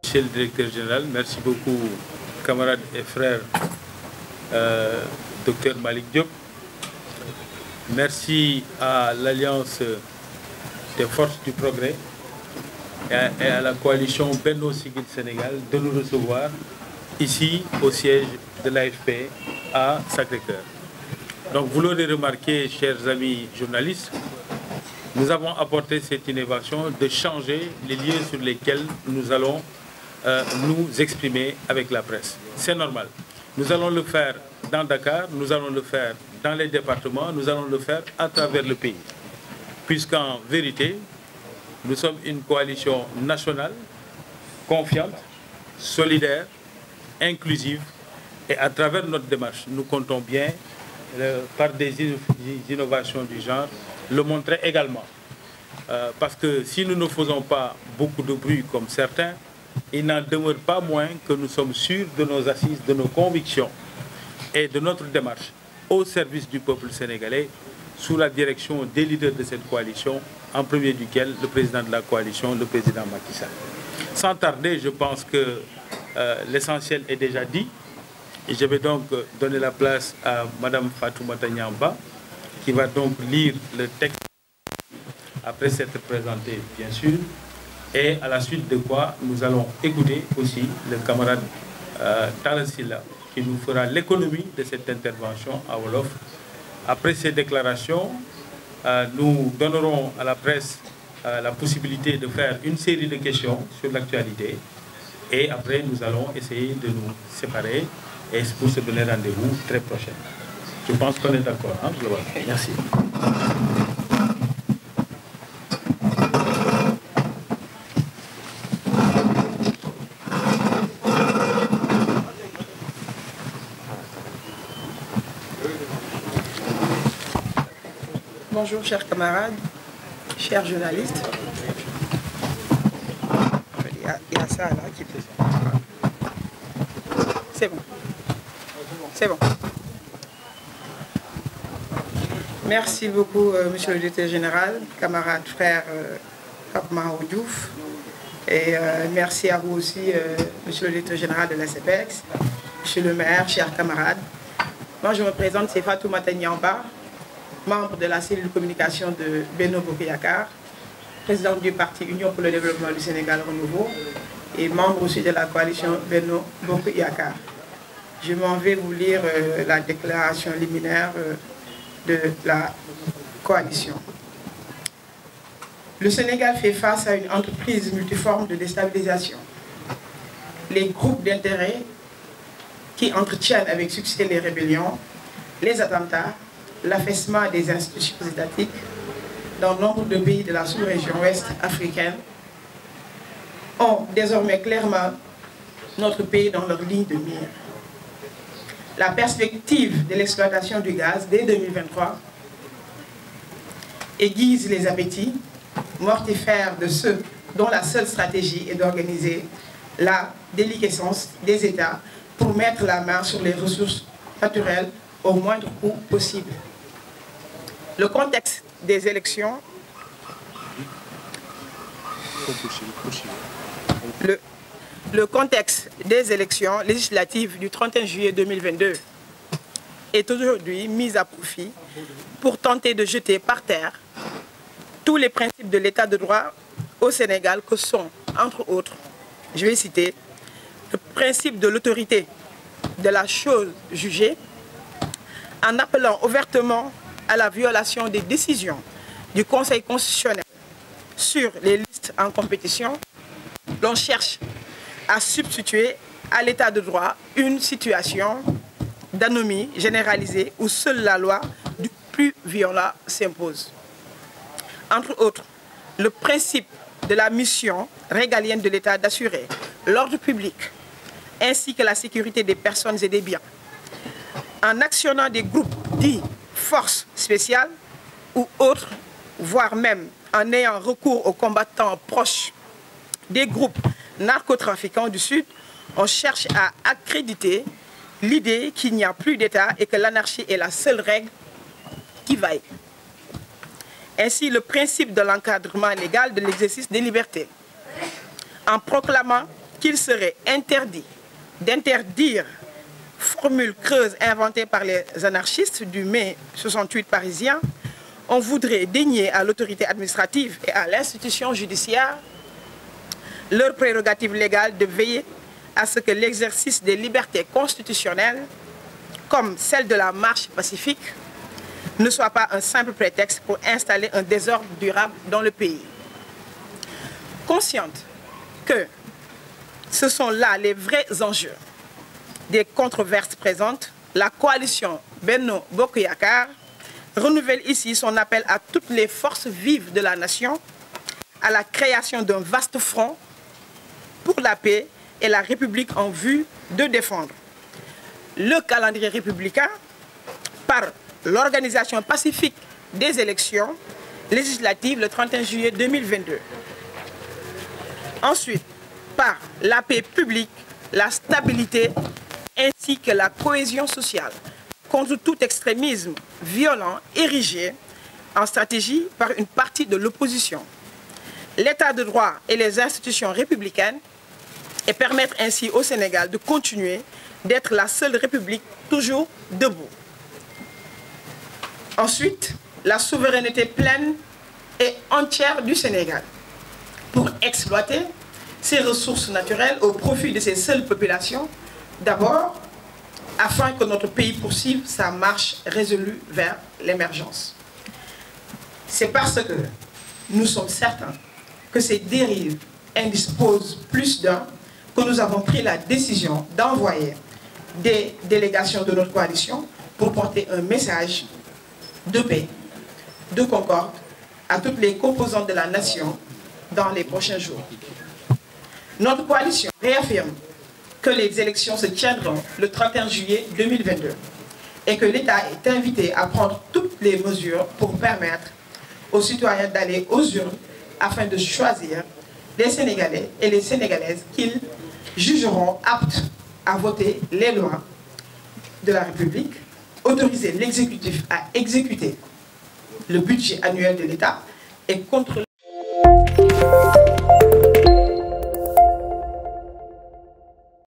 Monsieur le directeur général, merci beaucoup, camarades et frères, Dr Malick Diop. Merci à l'Alliance des forces du progrès et à la coalition Benno Siggil Sénégal de nous recevoir ici au siège de l'AFP à Sacré-Cœur. Donc vous l'aurez remarqué, chers amis journalistes, nous avons apporté cette innovation de changer les lieux sur lesquels nous allons nous exprimer avec la presse. C'est normal. Nous allons le faire dans Dakar, nous allons le faire dans les départements, nous allons le faire à travers le pays. Puisqu'en vérité, nous sommes une coalition nationale, confiante, solidaire, inclusive, et à travers notre démarche, nous comptons bien, par des innovations du genre, le montrer également. Parce que si nous ne faisons pas beaucoup de bruit comme certains, il n'en demeure pas moins que nous sommes sûrs de nos assises, de nos convictions et de notre démarche au service du peuple sénégalais, sous la direction des leaders de cette coalition, en premier duquel le président de la coalition, le président Macky Sall. Sans tarder, je pense que l'essentiel est déjà dit. Et je vais donc donner la place à Mme Fatoumata Niamba, qui va donc lire le texte après s'être présenté, bien sûr. Et à la suite de quoi, nous allons écouter aussi le camarade Talla Sylla, qui nous fera l'économie de cette intervention à Wolof. Après ces déclarations, nous donnerons à la presse la possibilité de faire une série de questions sur l'actualité. Et après, nous allons essayer de nous séparer et pour se donner rendez-vous très prochainement. Je pense qu'on est d'accord. Hein? Merci. Bonjour chers camarades, chers journalistes. Il y a ça là qui peut. C'est bon. C'est bon. Merci beaucoup, monsieur le directeur général, camarades, frères Pape Mahou Diouf. Et merci à vous aussi, monsieur le directeur général de la CEPEX, monsieur le maire, chers camarades. Moi, je me présente, c'est Fatoumata Niamba, membre de la cellule de communication de Benno Bokk Yakaar, présidente du parti Union pour le développement du Sénégal Renouveau et membre aussi de la coalition Benno Bokk Yakaar. Je m'en vais vous lire la déclaration liminaire de la coalition. Le Sénégal fait face à une entreprise multiforme de déstabilisation. Les groupes d'intérêt qui entretiennent avec succès les rébellions, les attentats, l'affaissement des institutions étatiques dans nombre de pays de la sous-région ouest africaine ont désormais clairement notre pays dans leur ligne de mire. La perspective de l'exploitation du gaz dès 2023 aiguise les appétits mortifères de ceux dont la seule stratégie est d'organiser la déliquescence des États pour mettre la main sur les ressources naturelles au moindre coût possible. Le contexte des élections, le contexte des élections législatives du 31 juillet 2022 est aujourd'hui mis à profit pour tenter de jeter par terre tous les principes de l'état de droit au Sénégal que sont, entre autres, je vais citer, le principe de l'autorité de la chose jugée, en appelant ouvertement à la violation des décisions du Conseil constitutionnel sur les listes en compétition. L'on cherche à substituer à l'état de droit une situation d'anomie généralisée où seule la loi du plus violent s'impose. Entre autres, le principe de la mission régalienne de l'État d'assurer l'ordre public ainsi que la sécurité des personnes et des biens, en actionnant des groupes dits forces spéciales ou autres, voire même en ayant recours aux combattants proches des groupes narcotrafiquants du Sud, on cherche à accréditer l'idée qu'il n'y a plus d'État et que l'anarchie est la seule règle qui vaille. Ainsi, le principe de l'encadrement légal de l'exercice des libertés, en proclamant qu'il serait interdit d'interdire, formule creuse inventée par les anarchistes du mai 68 parisien, on voudrait dénier à l'autorité administrative et à l'institution judiciaire leur prérogative légale de veiller à ce que l'exercice des libertés constitutionnelles, comme celle de la marche pacifique, ne soit pas un simple prétexte pour installer un désordre durable dans le pays. Consciente que ce sont là les vrais enjeux des controverses présentes, la coalition Benno Bokk Yakaar renouvelle ici son appel à toutes les forces vives de la nation à la création d'un vaste front pour la paix et la République en vue de défendre le calendrier républicain par l'organisation pacifique des élections législatives le 31 juillet 2022. Ensuite, par la paix publique, la stabilité ainsi que la cohésion sociale contre tout extrémisme violent érigé en stratégie par une partie de l'opposition, l'état de droit et les institutions républicaines, et permettre ainsi au Sénégal de continuer d'être la seule république toujours debout. Ensuite, la souveraineté pleine et entière du Sénégal pour exploiter ses ressources naturelles au profit de ses seules populations, d'abord, afin que notre pays poursuive sa marche résolue vers l'émergence. C'est parce que nous sommes certains que ces dérives indisposent plus d'un que nous avons pris la décision d'envoyer des délégations de notre coalition pour porter un message de paix, de concorde à toutes les composantes de la nation dans les prochains jours. Notre coalition réaffirme que les élections se tiendront le 31 juillet 2022 et que l'État est invité à prendre toutes les mesures pour permettre aux citoyens d'aller aux urnes afin de choisir les Sénégalais et les Sénégalaises qu'ils jugeront aptes à voter les lois de la République, autoriser l'exécutif à exécuter le budget annuel de l'État et contrôler